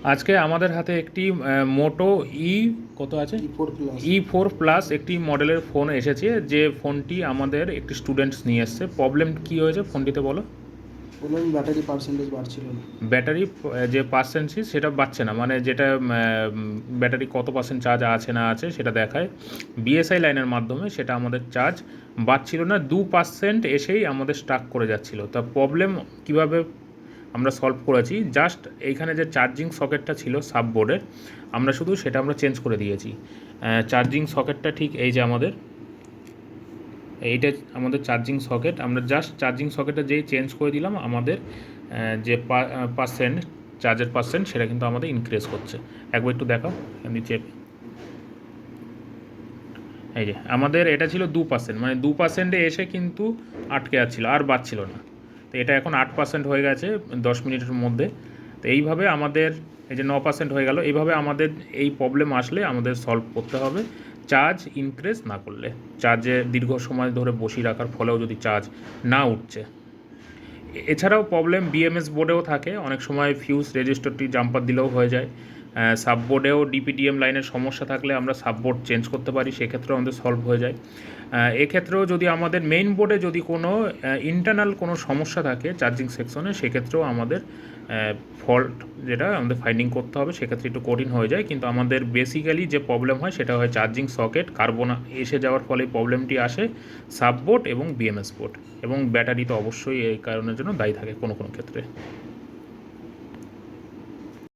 আজকে আমাদের হাতে একটি মোটো ই কত আছে E4 প্লাস। E4 প্লাস একটি মডেলের ফোন এসেছে, যে ফোনটি আমাদের একটি স্টুডেন্টস নিয়ে এসছে। প্রবলেম কি হয়েছে ফোনটিতে বলো? বললাম ব্যাটারি পার্সেন্টেজ বাড়ছিল না। ব্যাটারি যে পার্সেন্টেজ সেটা বাড়ছে না, মানে যেটা ব্যাটারি কত পার্সেন্ট চার্জ আছে না আছে সেটা দেখায় বিএসআই লাইনের মাধ্যমে, সেটা আমাদের চার্জ বাড়ছিল না, 2% এসেই আমাদের স্টাক করে যাচ্ছিল। তা প্রবলেম কিভাবে আমরা সলভ করেছি, জাস্ট এইখানে যে চার্জিং সকেটটা ছিল সাববোর্ডের, আমরা শুধু সেটা আমরা চেঞ্জ করে দিয়েছি। চার্জিং সকেটটা ঠিক এই যে এইটা আমাদের চার্জিং সকেট, আমরা জাস্ট চার্জিং সকেটটা যেই চেঞ্জ করে দিলাম, আমাদের যে পার্সেন্ট চার্জের পার্সেন্ট সেটা কিন্তু আমাদের ইনক্রিজ করছে। একবার একটু দেখাও নিচে। এই যে আমাদের এটা ছিল 2%, মানে 2%-এ এসে কিন্তু আটকে যাচ্ছিলো, আর বাড়ছিল না। তো এটা এখন 8% হয়ে গেছে 10 মিনিটের মধ্যে। তো এইভাবে আমাদের এই যে 9% হয়ে গেল, এইভাবে আমাদের এই প্রবলেম আসলে আমাদের সলভ করতে হবে চার্জ ইনক্রিজ না করলে। চার্জে দীর্ঘ সময় ধরে বসিয়ে রাখার ফলেও যদি চার্জ না উঠছে। এছাড়াও প্রবলেম বিএমএস বোর্ডেও থাকে, অনেক সময় ফিউজ রেজিস্টারটি জাম্পার দিলেও হয়ে যায়। সাববোর্ডেও ডিপিডিএম লাইনের সমস্যা থাকলে আমরা সাববোর্ড চেঞ্জ করতে পারি, সেক্ষেত্রেও আমাদের সলভ হয়ে যায়। এক্ষেত্রেও যদি আমাদের মেইন বোর্ডে যদি কোনো ইন্টারনাল কোনো সমস্যা থাকে চার্জিং সেকশনে, সেক্ষেত্রেও আমাদের ফল্ট যেটা আমাদের ফাইন্ডিং করতে হবে, সেক্ষেত্রে একটু কঠিন হয়ে যায়। কিন্তু আমাদের বেসিক্যালি যে প্রবলেম হয় সেটা হয় চার্জিং সকেট কার্বন এসে যাওয়ার ফলে প্রবলেমটি আসে সাববোর্ড এবং বিএমএস বোর্ড, এবং ব্যাটারি তো অবশ্যই এই কারণের জন্য দায়ী থাকে কোনো কোনো ক্ষেত্রে।